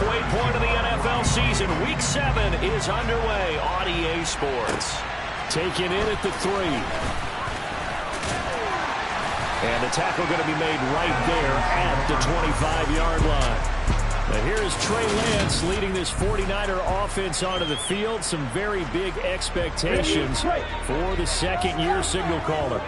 halfway point of the NFL season. Week 7 is underway on EA Sports. Taken in at the 3. And the tackle going to be made right there at the 25-yard line. Now here's Trey Lance leading this 49er offense onto the field. Some very big expectations for the second-year signal caller.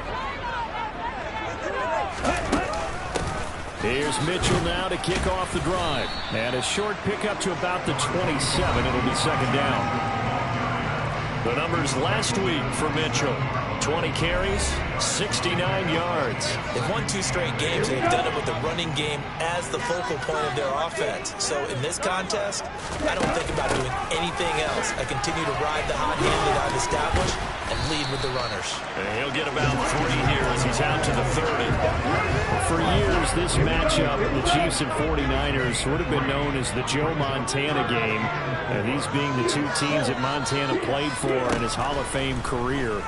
Here's Mitchell now to kick off the drive. And a short pickup to about the 27. It'll be second down. The numbers last week for Mitchell. 20 carries, 69 yards. They've won 2 straight games, and they've done it with the running game as the focal point of their offense. So in this contest, I don't think about doing anything else. I continue to ride the hot hand that I've established and lead with the runners. And he'll get about 3 here as he's out to the 30. For years, this matchup, the Chiefs and 49ers, would have been known as the Joe Montana game. And these being the 2 teams that Montana played for in his Hall of Fame career.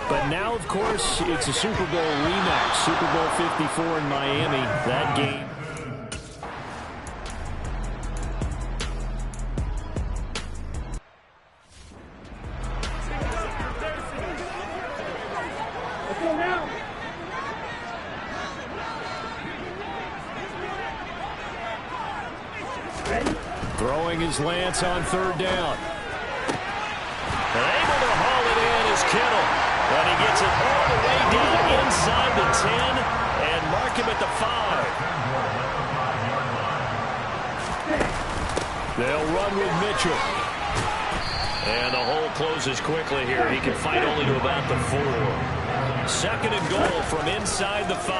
But now, of course, it's a Super Bowl rematch. Super Bowl 54 in Miami. That game. Throwing his Lance on 3rd down. And able to haul it in is Kittle. And he gets it all the way down inside the 10 and mark him at the 5. They'll run with Mitchell. And the hole closes quickly here. He can fight only to about the 4. 2nd and goal from inside the 5.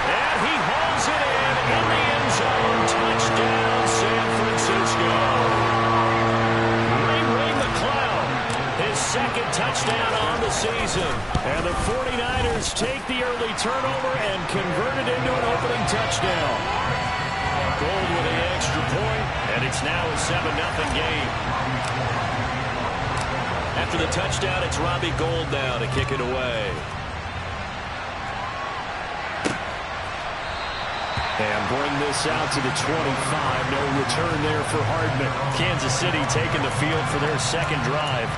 And he hauls it in the end zone. Touchdown, San Francisco. Second touchdown on the season. And the 49ers take the early turnover and convert it into an opening touchdown. Gold with an extra point, and it's now a 7-0 game. After the touchdown, it's Robbie Gould now to kick it away. And bring this out to the 25. No return there for Hardman. Kansas City taking the field for their second drive.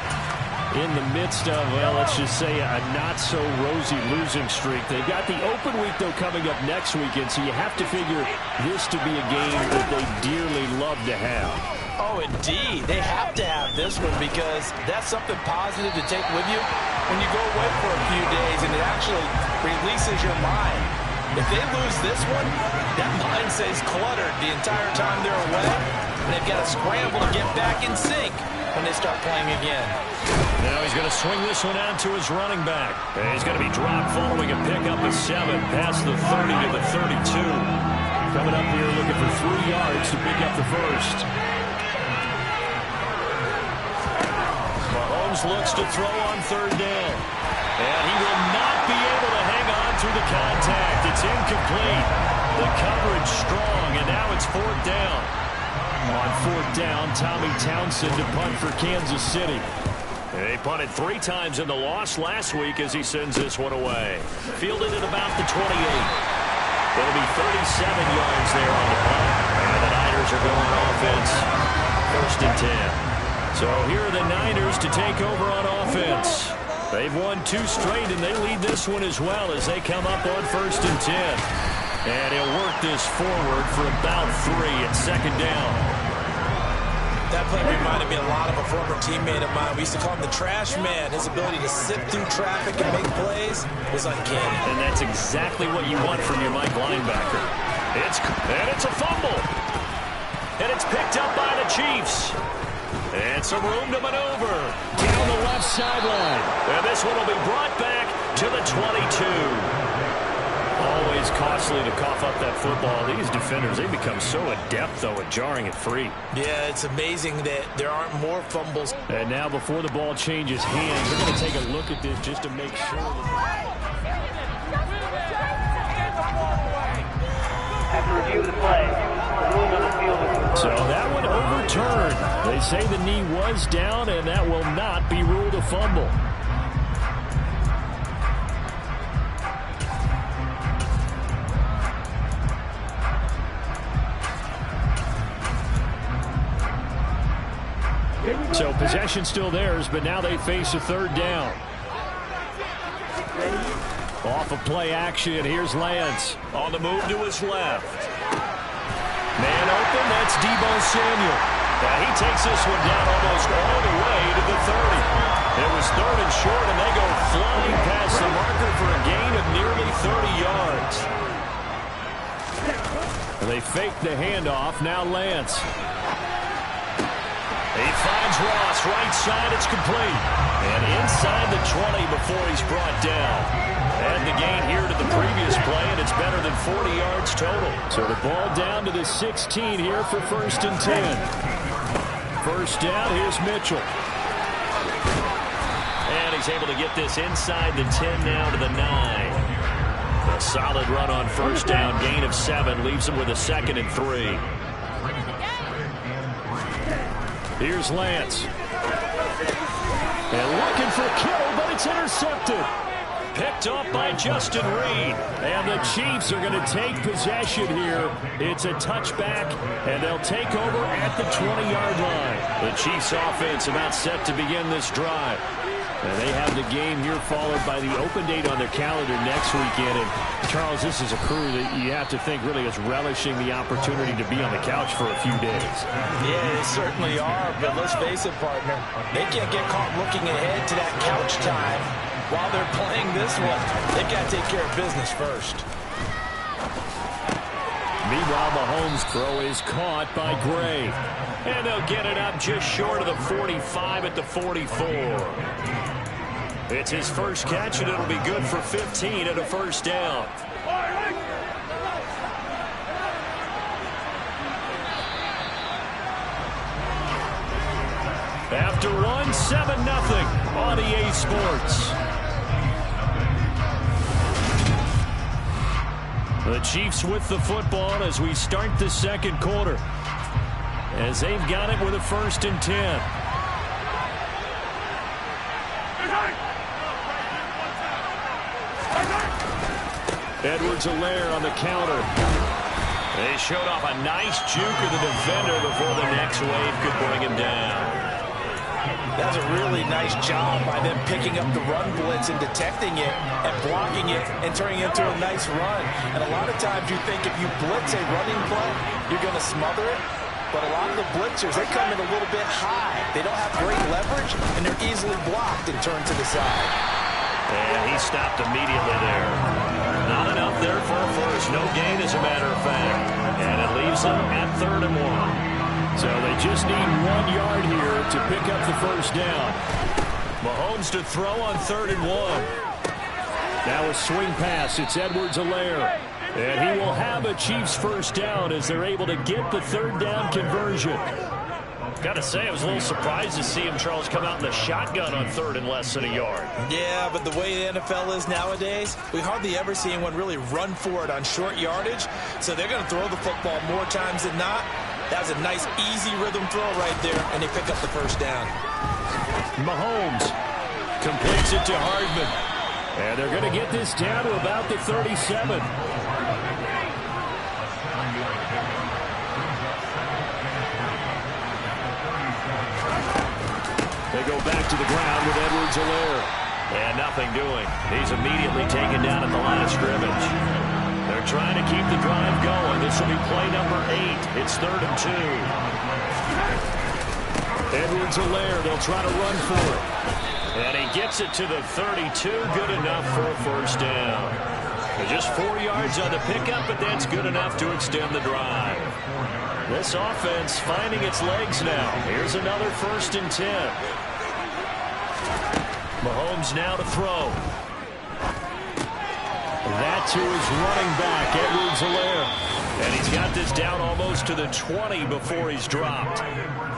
In the midst of, well, let's just say a not-so-rosy losing streak. They've got the open week, though, coming up next weekend, so you have to figure this to be a game that they dearly love to have. Oh, indeed. They have to have this one because that's something positive to take with you when you go away for a few days, and it actually releases your mind. If they lose this one, that mind stays cluttered the entire time they're away, and they've got to scramble to get back in sync when they start playing again. Now he's going to swing this one out to his running back. And he's going to be dropped following a pickup of 7 past the 30 to the 32. Coming up here looking for 3 yards to pick up the first. Mahomes looks to throw on 3rd down. And he will not be able to hang on through the contact. It's incomplete. The coverage strong, and now it's 4th down. On 4th down, Tommy Townsend to punt for Kansas City. They punted 3 times in the loss last week as he sends this one away. Fielded at about the 28. It'll be 37 yards there on the punt. And the Niners are going offense. 1st and 10. So here are the Niners to take over on offense. They've won 2 straight, and they lead this one as well as they come up on 1st and 10. And he'll work this forward for about 3 at 2nd down. That play reminded me a lot of a former teammate of mine. We used to call him the trash man. His ability to sift through traffic and make plays was uncanny. And that's exactly what you want from your Mike linebacker. It's a fumble. And it's picked up by the Chiefs. And some room to maneuver. Down the left sideline. And this one will be brought back to the 22. Always costly to cough up that football. These defenders, they become so adept, though, at jarring it free. Yeah, it's amazing that there aren't more fumbles. And now before the ball changes hands, we're going to take a look at this just to make sure. After review of the play, the ruling on the field is... So that one overturned. They say the knee was down, and that will not be ruled a fumble. So possession still theirs, but now they face a third down. Off of play action, here's Lance. On the move to his left. Man open, that's Deebo Samuel. He takes this one down almost all the way to the 30. It was third and short, and they go flying past the marker for a gain of nearly 30 yards. They fake the handoff, now Lance. He finds Ross, right side, it's complete. And inside the 20 before he's brought down. And the gain here to the previous play, and it's better than 40 yards total. So the ball down to the 16 here for 1st and 10. First down, here's Mitchell. And he's able to get this inside the 10 now to the 9. A solid run on first down, gain of 7, leaves him with a 2nd and 3. Here's Lance. And looking for Kittle, but it's intercepted. Picked up by Justin Reed. And the Chiefs are going to take possession here. It's a touchback, and they'll take over at the 20-yard line. The Chiefs offense about set to begin this drive. And they have the game here followed by the open date on their calendar next weekend. And, Charles, this is a crew that you have to think really is relishing the opportunity to be on the couch for a few days. Yeah, they certainly are. But let's face it, partner, they can't get caught looking ahead to that couch time while they're playing this one. They've got to take care of business first. Meanwhile, Mahomes' throw is caught by Gray. And they'll get it up just short of the 45 at the 44. It's his first catch, and it'll be good for 15 at a first down. After one, 7-0 on EA Sports. The Chiefs with the football as we start the second quarter, as they've got it with a 1st and 10. Edwards-Helaire on the counter. They showed off a nice juke of the defender before the next wave could bring him down. That's a really nice job by them picking up the run blitz and detecting it and blocking it and turning it into a nice run. And a lot of times you think if you blitz a running play, you're going to smother it. But a lot of the blitzers, they come in a little bit high. They don't have great leverage, and they're easily blocked and turned to the side. And he stopped immediately there. Not enough there for a first. No gain, as a matter of fact. And it leaves them at 3rd and 1. So they just need 1 yard here to pick up the first down. Mahomes to throw on 3rd and 1. Now a swing pass. It's Edwards-Helaire. And he will have a Chiefs first down as they're able to get the 3rd down conversion. Got to say, I was a little surprised to see him, Charles, come out in the shotgun on 3rd and less than a yard. Yeah, but the way the NFL is nowadays, we hardly ever see anyone really run for it on short yardage. So they're going to throw the football more times than not. That was a nice, easy rhythm throw right there, and they pick up the first down. Mahomes completes it to Hardman. And they're going to get this down to about the 37. They go back to the ground with Edwards-Helaire. And nothing doing. He's immediately taken down at the line of scrimmage. They're trying to keep the drive going. This will be play number 8. It's 3rd and 2. Edwards-Helaire, they'll try to run for it. And he gets it to the 32. Good enough for a first down. Just 4 yards on the pickup, but that's good enough to extend the drive. This offense finding its legs now. Here's another 1st and 10. Mahomes now to throw. That's who is running back, Edwards-Helaire. And he's got this down almost to the 20 before he's dropped.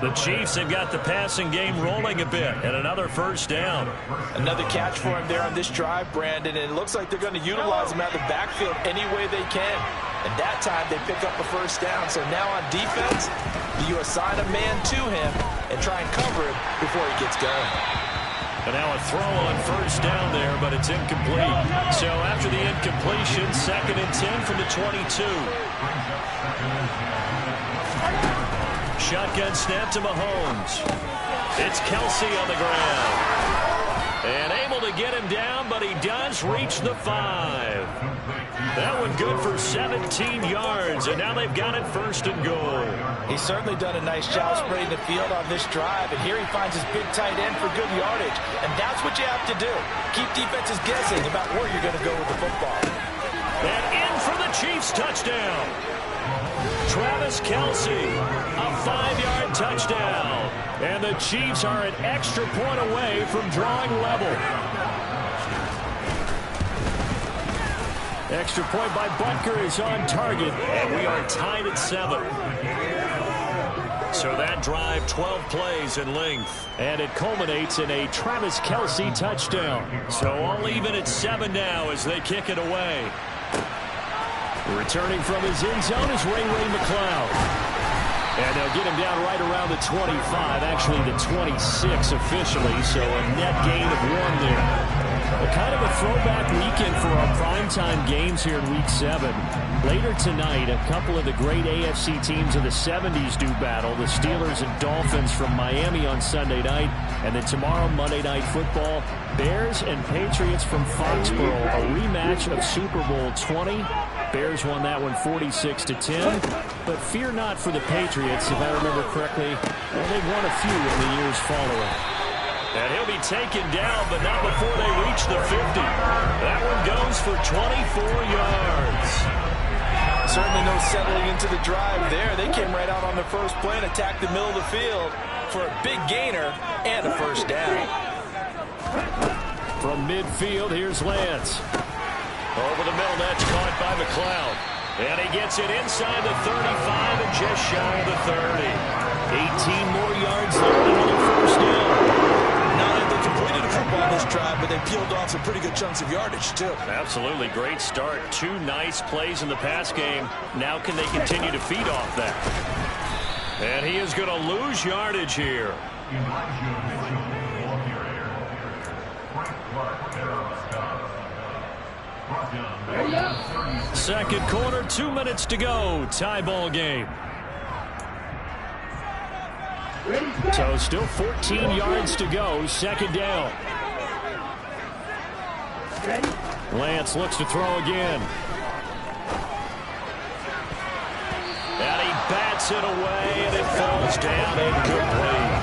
The Chiefs have got the passing game rolling a bit, and another first down. Another catch for him there on this drive, Brandon, and it looks like they're going to utilize him out of the backfield any way they can. And that time they pick up a first down. So now on defense, do you assign a man to him and try and cover him before he gets going? And now a throw on first down there, but it's incomplete. So after the incompletion, 2nd and 10 from the 22. shotgun snap to Mahomes. It's Kelsey on the ground. And able to get him down, but he does reach the 5. That one good for 17 yards, and now they've got it 1st and goal. He's certainly done a nice job spreading the field on this drive, and here he finds his big tight end for good yardage. And that's what you have to do. Keep defenses guessing about where you're going to go with the football. And in for the Chiefs touchdown. Travis Kelsey, a 5-yard touchdown. And the Chiefs are an extra point away from drawing level. Extra point by Butker is on target, and we are tied at 7. So that drive, 12 plays in length. And it culminates in a Travis Kelsey touchdown. So all even at 7 now as they kick it away. Returning from his end zone is Ray McCloud. And they'll get him down right around the 25, actually the 26 officially, so a net gain of 1 there. Well, kind of a throwback weekend for our primetime games here in Week 7. Later tonight, a couple of the great AFC teams of the 70s do battle. The Steelers and Dolphins from Miami on Sunday night. And then tomorrow, Monday Night Football, Bears and Patriots from Foxborough. A rematch of Super Bowl 20. Bears won that one 46-10. But fear not for the Patriots, if I remember correctly. Well, they've won a few in the years following. And he'll be taken down, but not before they reach the 50. That one goes for 24 yards. Certainly no settling into the drive there. They came right out on the first play and attacked the middle of the field for a big gainer and a first down. From midfield, here's Lance. Over the middle, that's caught by McCloud. And he gets it inside the 35 and just shy of the 30. 18 more yards there, another first down. They completed a football on this drive, but they peeled off some pretty good chunks of yardage, too. Absolutely. Great start. 2 nice plays in the pass game. Now can they continue to feed off that? And he is going to lose yardage here. Second quarter, 2 minutes to go. Tie ball game. So still 14 yards to go. Second down. Lance looks to throw again. And he bats it away, and it falls down incomplete.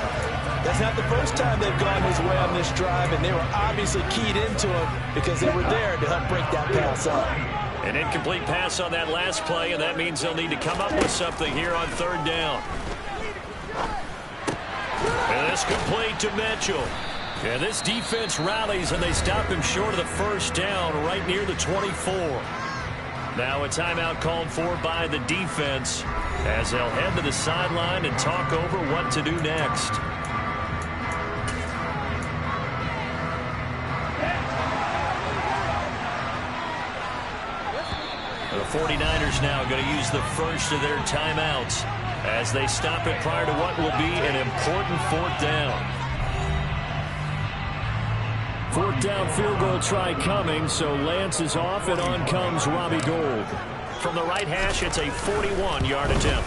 That's not the first time they've gone his way on this drive, and they were obviously keyed into him because they were there to help break that pass up. An incomplete pass on that last play, and that means they'll need to come up with something here on third down. And it's complete to Mitchell. And this defense rallies, and they stop him short of the first down right near the 24. Now a timeout called for by the defense as they'll head to the sideline and talk over what to do next. The 49ers now going to use the first of their timeouts as they stop it prior to what will be an important fourth down. Fourth down field goal try coming, so Lance is off, and on comes Robbie Gould. From the right hash, it's a 41-yard attempt.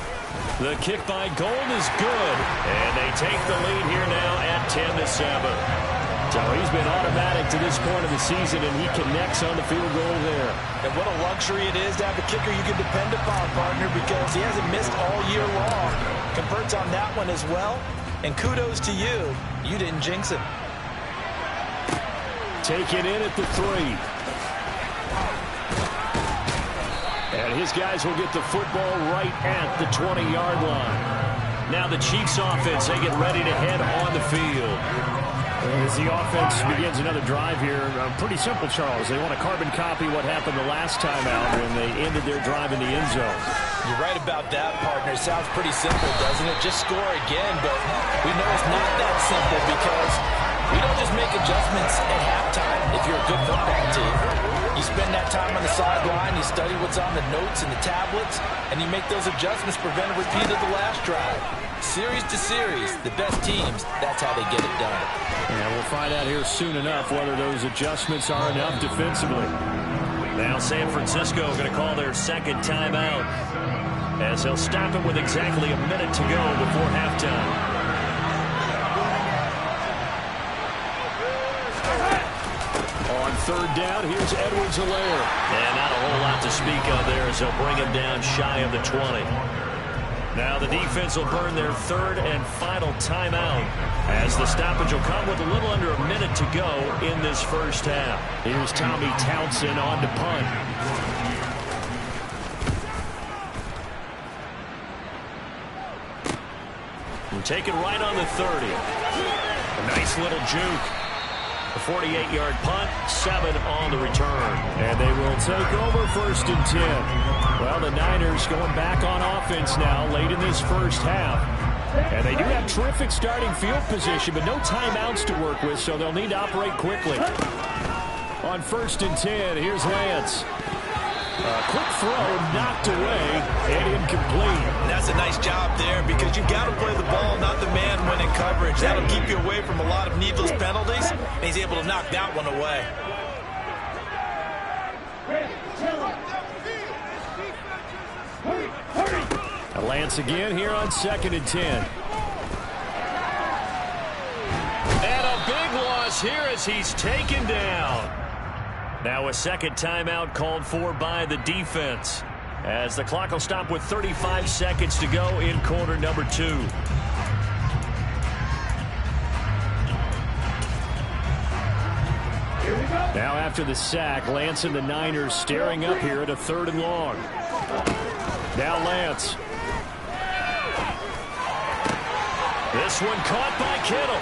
The kick by Gould is good, and they take the lead here now at 10-7. So he's been automatic to this point of the season, and he connects on the field goal there. And what a luxury it is to have a kicker you can depend upon, partner, because he hasn't missed all year long. Converts on that one as well, and kudos to you. You didn't jinx him. Taken in at the 3. And his guys will get the football right at the 20-yard line. Now the Chiefs offense, they get ready to head on the field. As the offense begins another drive here, pretty simple, Charles. They want to carbon copy what happened the last time out when they ended their drive in the end zone. You're right about that, partner. Sounds pretty simple, doesn't it? Just score again, but we know it's not that simple because we don't just make adjustments at halftime if you're a good football team. You spend that time on the sideline, you study what's on the notes and the tablets, and you make those adjustments to prevent a repeat of the last drive. Series to series, the best teams, that's how they get it done. And we'll find out here soon enough whether those adjustments are enough defensively. Now San Francisco going to call their second timeout as they'll stop it with exactly a minute to go before halftime. On third down, here's Edwards-Helaire. And not a whole lot to speak of there as they'll bring him down shy of the 20. Now the defense will burn their third and final timeout as the stoppage will come with a little under a minute to go in this first half. Here's Tommy Townsend on to punt. And take it right on the 30. A nice little juke. A 48-yard punt, 7 on the return. And they will take over first and 10. Well, the Niners going back on offense now late in this first half. And they do have terrific starting field position, but no timeouts to work with, so they'll need to operate quickly. On first and 10, here's Lance. A quick throw, knocked away, and incomplete. That's a nice job there because you've got to play the ball, not the man when in coverage. That'll keep you away from a lot of needless penalties, and he's able to knock that one away. Lance again here on second and 10. And a big loss here as he's taken down. Now a second timeout called for by the defense as the clock will stop with 35 seconds to go in quarter number 2. Now after the sack, Lance and the Niners staring up here at a 3rd and long. Now Lance. This one caught by Kittle.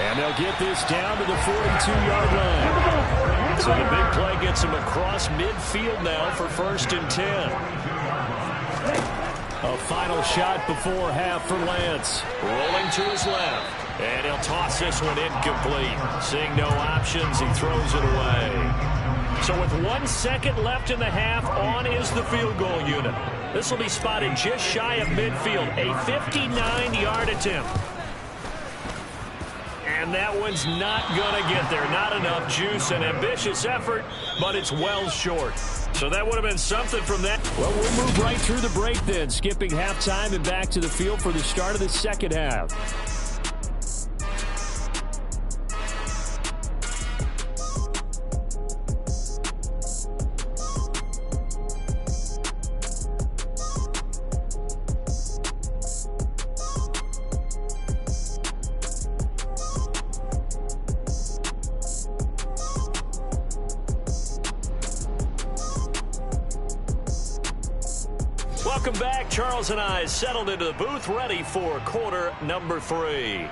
And they'll get this down to the 42-yard line. So the big play gets him across midfield now for first and 10. A final shot before half for Lance. Rolling to his left. And he'll toss this one incomplete. Seeing no options, he throws it away. So with 1 second left in the half, on is the field goal unit. This will be spotted just shy of midfield. A 59-yard attempt. And that one's not going to get there. Not enough juice. An ambitious effort, but it's well short. So that would have been something from that. Well, we'll move right through the break then, skipping halftime and back to the field for the start of the second half. Welcome back. Charles and I settled into the booth, ready for quarter number 3.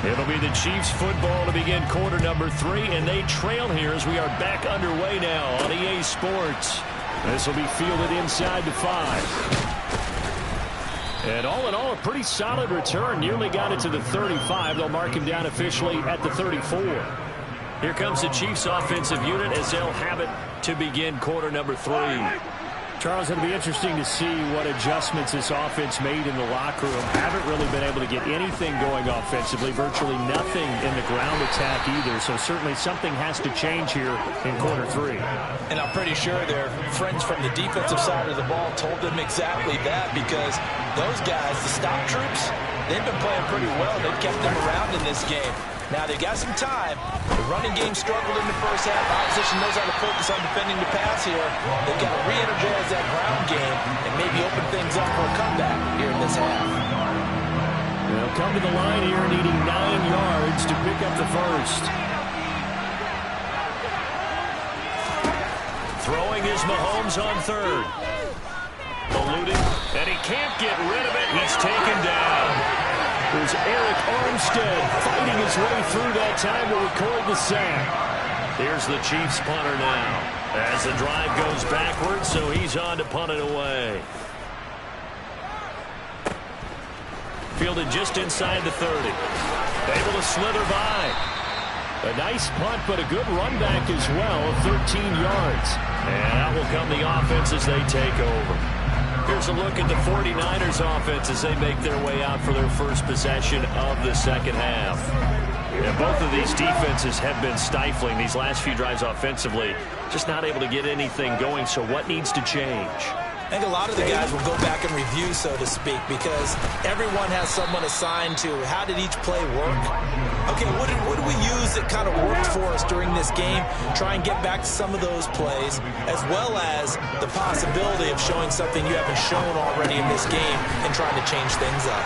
It'll be the Chiefs football to begin quarter number 3, and they trail here as we are back underway now on EA Sports. This will be fielded inside the 5. And all in all, a pretty solid return. Nearly got it to the 35. They'll mark him down officially at the 34. Here comes the Chiefs offensive unit as they'll have it to begin quarter number 3. Charles, it'll be interesting to see what adjustments this offense made in the locker room. Haven't really been able to get anything going offensively, virtually nothing in the ground attack either. So certainly something has to change here in quarter 3. And I'm pretty sure their friends from the defensive side of the ball told them exactly that, because those guys, the stop troops, they've been playing pretty well. They've kept them around in this game. Now they've got some time. The running game struggled in the first half. Opposition knows how to focus on defending the pass here. They've got to re-energize that ground game and maybe open things up for a comeback here in this half. They'll come to the line here needing 9 yards to pick up the first. Throwing is Mahomes on third. Eluding, and he can't get rid of it. He's taken down. There's Eric Armstead fighting his way through that time to record the sack. Here's the Chiefs punter now as the drive goes backwards, so he's on to punt it away. Fielded just inside the 30. Able to slither by. A nice punt, but a good run back as well, 13 yards. And out will come the offense as they take over. Here's a look at the 49ers offense as they make their way out for their first possession of the second half. Yeah, both of these defenses have been stifling these last few drives offensively. Just not able to get anything going, so what needs to change? I think a lot of the guys will go back and review, so to speak, because everyone has someone assigned to how did each play work. Okay, what did we use that kind of worked for us during this game? Try and get back to some of those plays, as well as the possibility of showing something you haven't shown already in this game and trying to change things up.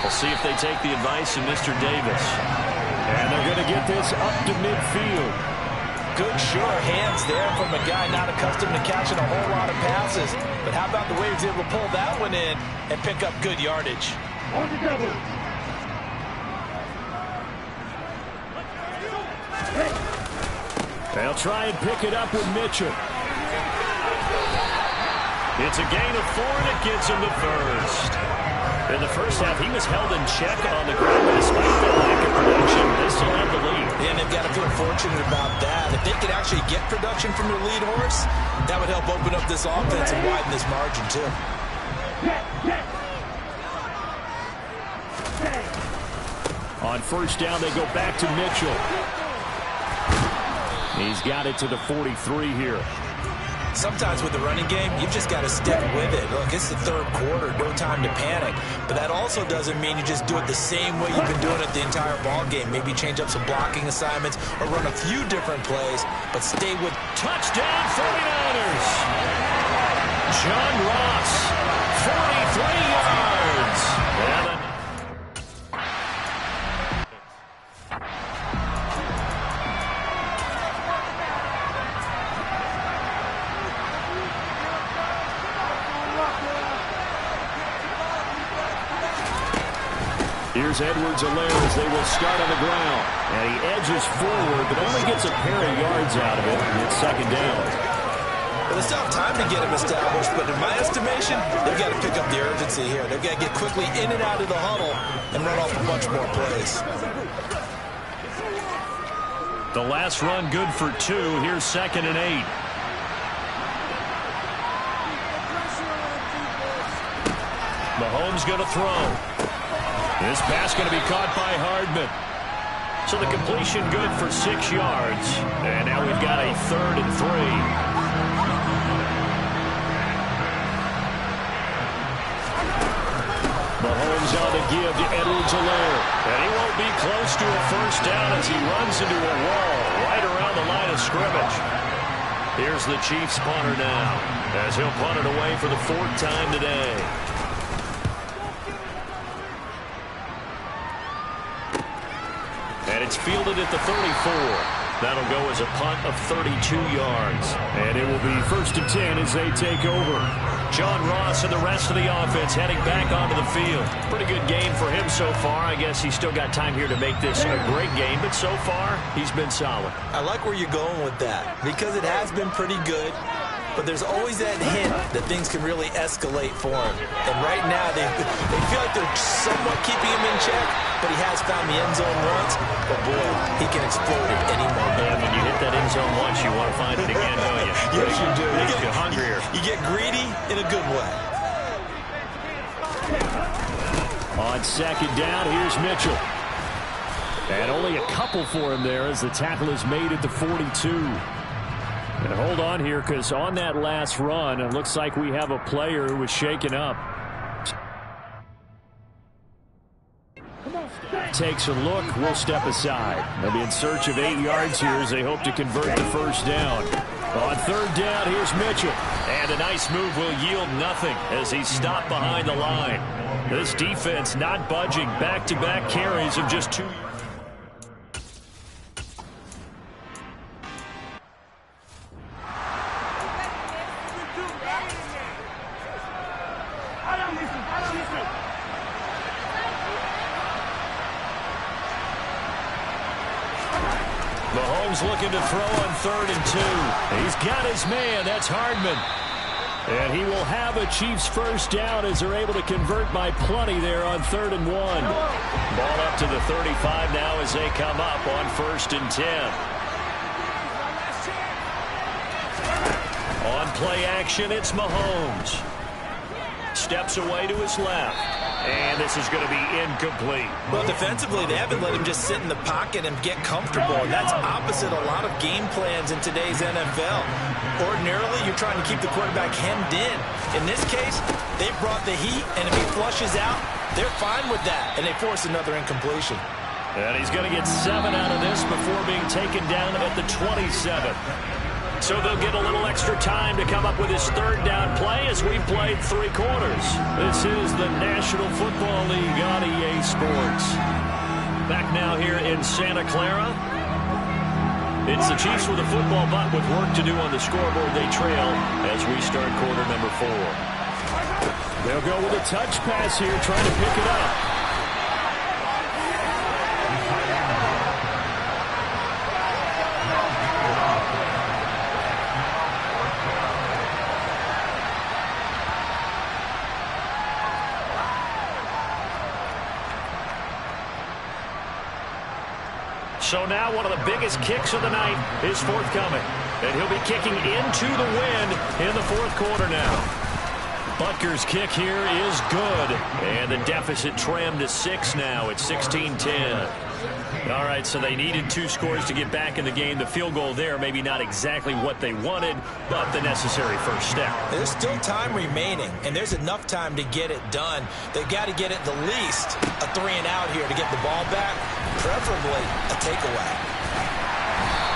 We'll see if they take the advice of Mr. Davis. And they're going to get this up to midfield. Good, sure hands there from a guy not accustomed to catching a whole lot of passes. But how about the way he was able to pull that one in and pick up good yardage? They'll try and pick it up with Mitchell. It's a gain of 4, and it gets him the first. In the first half, he was held in check on the ground, but despite that lack of production, they still have the lead. And they've got to feel fortunate about that. If they could actually get production from their lead horse, that would help open up this offense and widen this margin, too. On first down, they go back to Mitchell. He's got it to the 43 here. Sometimes with the running game, you've just got to stick with it. Look, it's the third quarter, no time to panic. But that also doesn't mean you just do it the same way you've been doing it the entire ball game. Maybe change up some blocking assignments or run a few different plays, but stay with touchdown 49ers. John Ross, 43 yards. Here's Edwards-Helaire as they will start on the ground. And he edges forward, but only gets a pair of yards out of it. And it's second down. Well, they still have time to get him established, but in my estimation, they've got to pick up the urgency here. They've got to get quickly in and out of the huddle and run off a bunch more plays. The last run good for 2. Here's 2nd and 8. Mahomes going to throw. This pass going to be caught by Hardman. So the completion good for 6 yards. And now we've got a 3rd and 3. Mahomes on the give to Edwards-Helaire. And he won't be close to a first down as he runs into a wall right around the line of scrimmage. Here's the Chiefs punter now as he'll punt it away for the 4th time today. And it's fielded at the 34. That'll go as a punt of 32 yards. And it will be 1st and 10 as they take over. John Ross and the rest of the offense heading back onto the field. Pretty good game for him so far. I guess he's still got time here to make this a great game, but so far, he's been solid. I like where you're going with that because it has been pretty good. But there's always that hint that things can really escalate for him. And right now, they feel like they're somewhat keeping him in check, but he has found the end zone once. But, boy, he can explode at any moment. Yeah, when you hit that end zone once, you want to find it again, don't you? Yes, you do. Makes you hungrier. You get greedy in a good way. On 2nd down, here's Mitchell. And only a couple for him there as the tackle is made at the 42. And hold on here, because on that last run, it looks like we have a player who was shaken up. Takes a look, we'll step aside. They'll be in search of 8 yards here as they hope to convert the first down. On 3rd down, here's Mitchell. And a nice move will yield nothing as he's stopped behind the line. This defense not budging. Back-to-back carries of just 2 yards. Mahomes looking to throw on 3rd and 2. He's got his man. That's Hardman. And he will have a Chiefs first down as they're able to convert by plenty there on 3rd and 1. Ball up to the 35 now as they come up on 1st and 10. On play action, it's Mahomes. Steps away to his left. And this is going to be incomplete. Well, defensively, they haven't let him just sit in the pocket and get comfortable. And that's opposite a lot of game plans in today's NFL. Ordinarily, you're trying to keep the quarterback hemmed in. In this case, they brought the heat, and if he flushes out, they're fine with that. And they force another incompletion. And he's going to get 7 out of this before being taken down at the 27. So they'll get a little extra time to come up with his third down play as we've played 3 quarters. This is the National Football League on EA Sports. Back now here in Santa Clara. It's the Chiefs with a football, but with work to do on the scoreboard, they trail as we start quarter number 4. They'll go with a touch pass here, trying to pick it up. So now one of the biggest kicks of the night is forthcoming. And he'll be kicking into the wind in the 4th quarter now. Butker's kick here is good. And the deficit trimmed to 6 now. It's 16-10. All right, so they needed 2 scores to get back in the game. The field goal there, maybe not exactly what they wanted, but the necessary first step. There's still time remaining, and there's enough time to get it done. They've got to get it the least a 3 and out here to get the ball back, preferably a takeaway.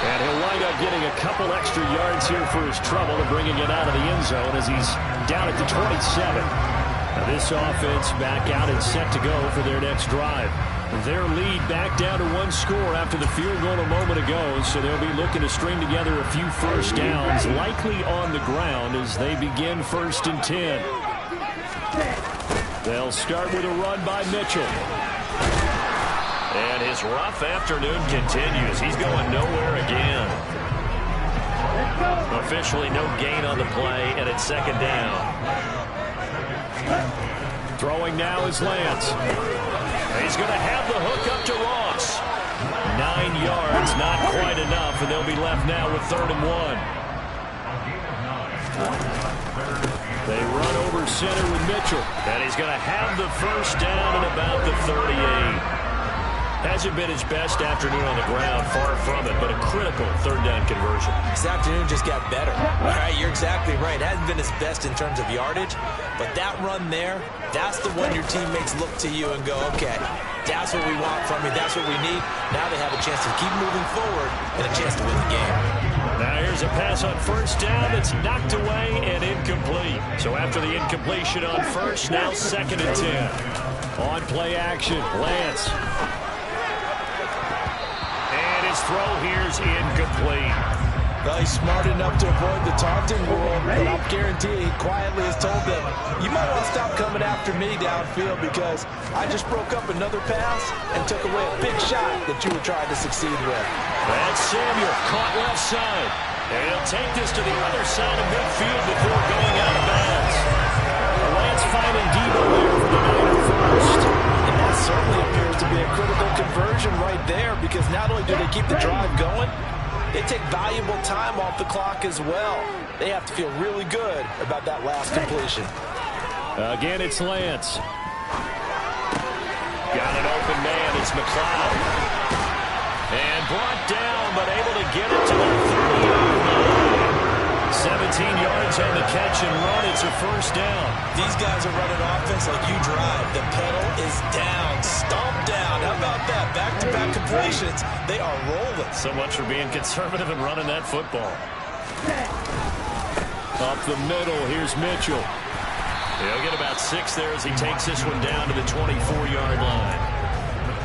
And he'll wind up getting a couple extra yards here for his trouble and bringing it out of the end zone as he's down at the 27. Now this offense back out and set to go for their next drive. Their lead back down to 1 score after the field goal a moment ago, so they'll be looking to string together a few first downs, likely on the ground as they begin 1st and 10. They'll start with a run by Mitchell. And his rough afternoon continues. He's going nowhere again. Officially no gain on the play, and it's 2nd down. Throwing now is Lance. He's going to have the hook up to Ross. 9 yards, not quite enough, and they'll be left now with 3rd and 1. They run over center with Mitchell. And he's going to have the first down at about the 38. Hasn't been his best afternoon on the ground, far from it, but a critical 3rd down conversion. This afternoon just got better. All right, you're exactly right. It hasn't been his best in terms of yardage, but that run there, that's the one your teammates look to you and go, okay, that's what we want from you. That's what we need. Now they have a chance to keep moving forward and a chance to win the game. Now here's a pass on 1st down that's knocked away and incomplete. So after the incompletion on 1st, now 2nd and 10. On play action, Lance. His throw here's incomplete. Well, he's smart enough to avoid the taunting rule, but I'll guarantee he quietly has told them, you might want to stop coming after me downfield because I just broke up another pass and took away a big shot that you were trying to succeed with. That's Samuel, caught left side. And he'll take this to the other side of midfield before going out of bounds. Lance finding Debo there for the Niner first. And that certainly appears to be a critical conversion right there because not only do they keep the drive going, they take valuable time off the clock as well. They have to feel really good about that last completion. Again, it's Lance. Got an open man. It's McLeod. And brought down, but able to get it to the 30. 17 yards on the catch and run. It's a first down. These guys are running offense like you drive. The pedal is down. Stomp down. How about that? Back-to-back completions. They are rolling. So much for being conservative and running that football. Up the middle, here's Mitchell. He'll get about 6 there as he takes this one down to the 24-yard line.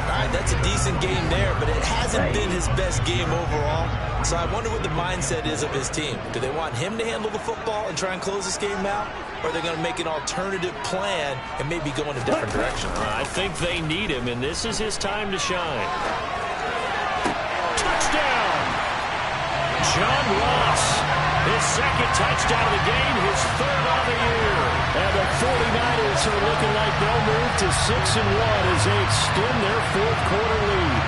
All right, that's a decent game there, but it hasn't been his best game overall. So I wonder what the mindset is of his team. Do they want him to handle the football and try and close this game out? Or are they going to make an alternative plan and maybe go in a different direction? I think they need him, and this is his time to shine. Touchdown! John Ross, his 2nd touchdown of the game, his 3rd of the year. And the 49ers are looking like they'll move to 6-1 as they extend their 4th quarter lead.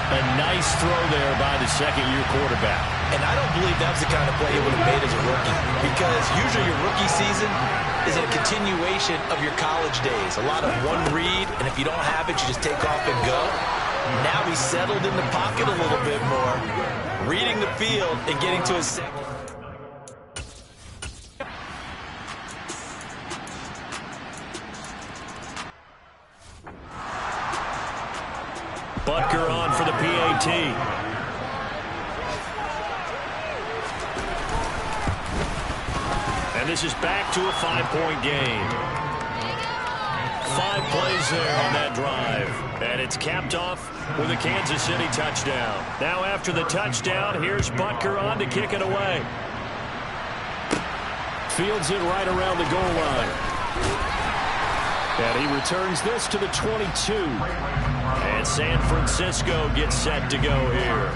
A nice throw there by the 2nd-year quarterback. And I don't believe that was the kind of play he would have made as a rookie, because usually your rookie season is a continuation of your college days. A lot of one read, and if you don't have it, you just take off and go. Now he's settled in the pocket a little bit more, reading the field and getting to his second. Butker on for the PAT. And this is back to a 5-point game. 5 plays there on that drive. And it's capped off with a Kansas City touchdown. Now after the touchdown, here's Butker on to kick it away. Fields it right around the goal line. And he returns this to the 22. And San Francisco gets set to go here.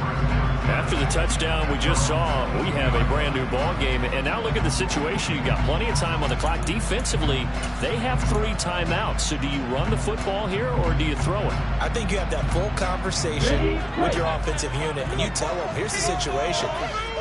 After the touchdown we just saw, we have a brand new ball game. And now look at the situation. You've got plenty of time on the clock. Defensively, they have 3 timeouts. So do you run the football here or do you throw it? I think you have that full conversation with your offensive unit, and you tell them, here's the situation.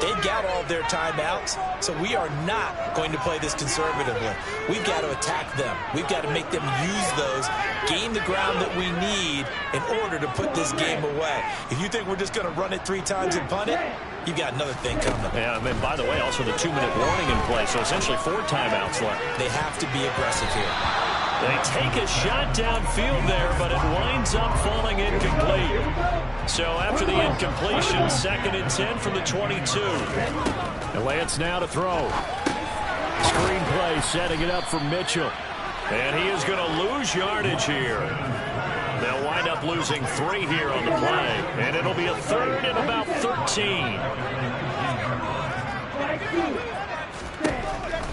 They've got all their timeouts, so we are not going to play this conservatively. We've got to attack them. We've got to make them use those, gain the ground that we need in order to put this game away. If you think we're just going to run it 3 times and punt it, you've got another thing coming. Yeah, and by the way, also the 2-minute warning in play, so essentially 4 timeouts left. They have to be aggressive here. They take a shot downfield there, but it winds up falling incomplete. So after the incompletion, 2nd and 10 from the 22. And Lance now to throw. Screenplay setting it up for Mitchell. And he is going to lose yardage here. They'll wind up losing 3 here on the play. And it'll be a 3rd and about 13.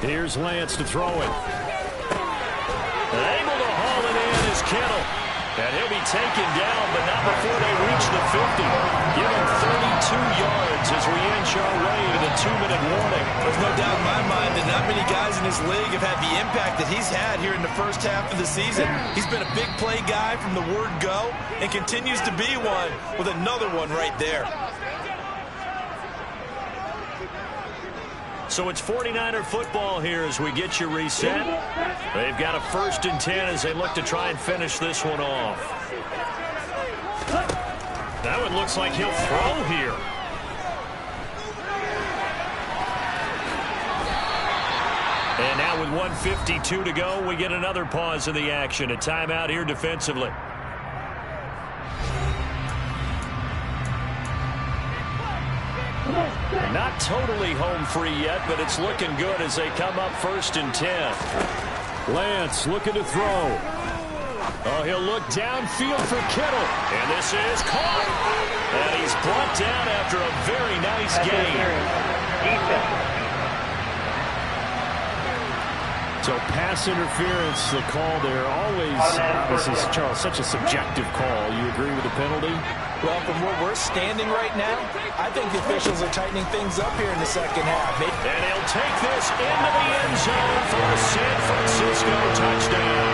Here's Lance to throw it. Able to haul it in is Kittle. And he'll be taken down, but not before they reach the 50. Give him 32 yards as we inch our way to the 2-minute warning. There's no doubt in my mind that not many guys in this league have had the impact that he's had here in the first half of the season. He's been a big play guy from the word go and continues to be one with another one right there. So it's 49er football here as we get you reset. They've got a 1st and 10 as they look to try and finish this one off. That one looks like he'll throw here. And now with 1:52 to go, we get another pause in the action. A timeout here defensively. Not totally home free yet, but it's looking good as they come up 1st and 10. Lance looking to throw. Oh, he'll look downfield for Kittle. And this is caught. And he's brought down after a very nice game. So pass interference, the call there. Always, obviously, Charles, such a subjective call. You agree with the penalty? Well, from where we're standing right now, I think the officials are tightening things up here in the second half. And he'll take this into the end zone for a San Francisco touchdown.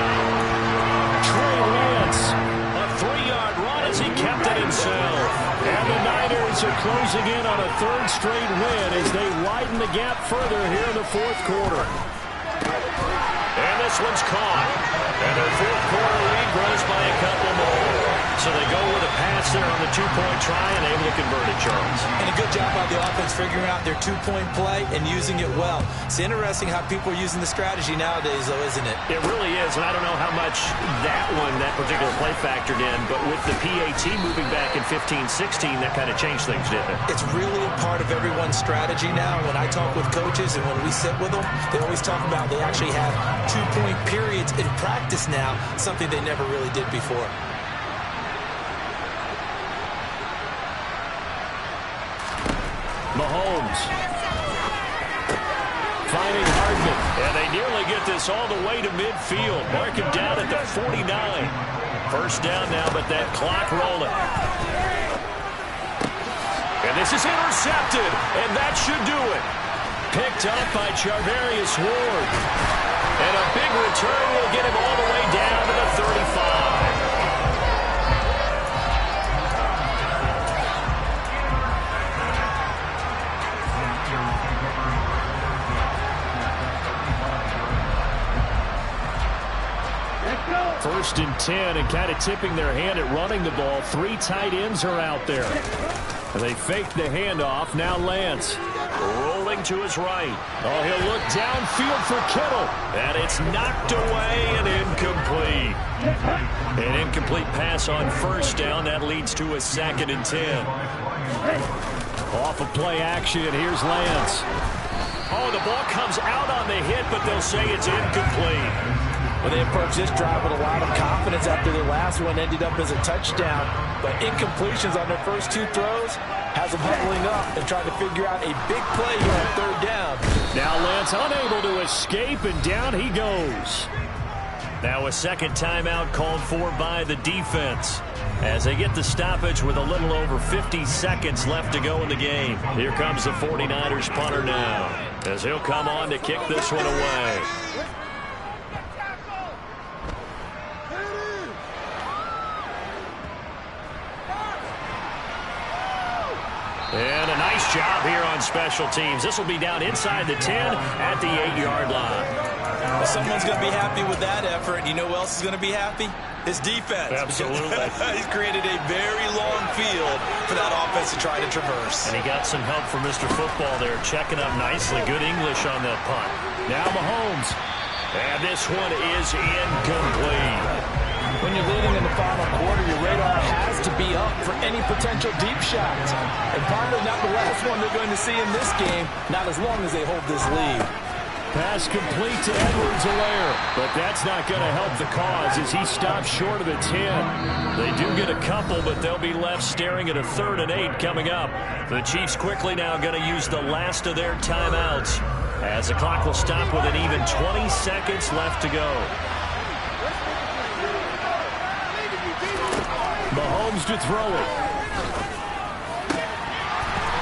Trey Lance. A 3-yard run as he kept it himself. And the Niners are closing in on a 3rd straight win as they widen the gap further here in the 4th quarter. And this one's caught. And their 4th quarter lead grows by a couple more. So they go with a pass there on the 2-point try and able to convert it, Charles. And a good job by the offense figuring out their 2-point play and using it well. It's interesting how people are using the strategy nowadays, though, isn't it? It really is, and I don't know how much that particular play factored in, but with the PAT moving back in 15-16, that kind of changed things, didn't it? It's really a part of everyone's strategy now. When I talk with coaches and when we sit with them, they always talk about they actually have 2-point periods in practice now, something they never really did before. Mahomes finding Hardman, and they nearly get this all the way to midfield. Mark him down at the 49. 1st down now, but that clock rolling. And this is intercepted, and that should do it. Picked up by Charvarius Ward. And a big return will get him all the way down to the 35. First and 10, and kind of tipping their hand at running the ball. 3 tight ends are out there. They fake the handoff. Now Lance. Rolling to his right. Oh, he'll look downfield for Kittle. And it's knocked away and incomplete. An incomplete pass on first down. That leads to a 2nd and 10. Off of play action, here's Lance. Oh, the ball comes out on the hit, but they'll say it's incomplete. Well, they approached this drive with a lot of confidence after their last one ended up as a touchdown. But incompletions on their first 2 throws has them huddling up and trying to figure out a big play here on 3rd down. Now Lance unable to escape, and down he goes. Now a 2nd timeout called for by the defense as they get the stoppage with a little over 50 seconds left to go in the game. Here comes the 49ers punter now as he'll come on to kick this one away. And a nice job here on special teams. This will be down inside the 10 at the 8-yard line. Well, someone's going to be happy with that effort. You know who else is going to be happy? His defense. Absolutely. He's created a very long field for that offense to try to traverse. And he got some help from Mr. Football there, checking up nicely. Good English on that punt. Now Mahomes. And this one is incomplete. When you're leading in the final quarter, your radar has to be up for any potential deep shots. And probably not the last one they're going to see in this game, not as long as they hold this lead. Pass complete to Edwards-Helaire. But that's not going to help the cause as he stops short of the 10. They do get a couple, but they'll be left staring at a 3rd and 8 coming up. The Chiefs quickly now going to use the last of their timeouts as the clock will stop with an even 20 seconds left to go. Mahomes to throw it.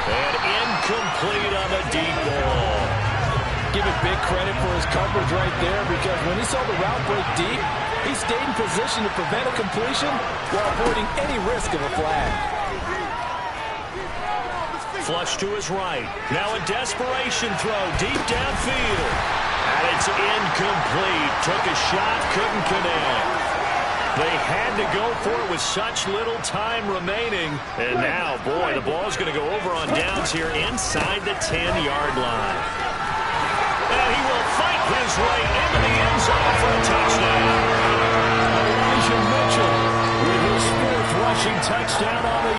And incomplete on the deep ball. Give it big credit for his coverage right there, because when he saw the route break deep, he stayed in position to prevent a completion while avoiding any risk of a flag. Flush to his right. Now a desperation throw deep downfield. And it's incomplete. Took a shot, couldn't connect. They had to go for it with such little time remaining. And now, boy, the ball's going to go over on downs here inside the 10-yard line. And he will fight his way into the end zone for a touchdown. Elijah Mitchell with his 4th rushing touchdown on the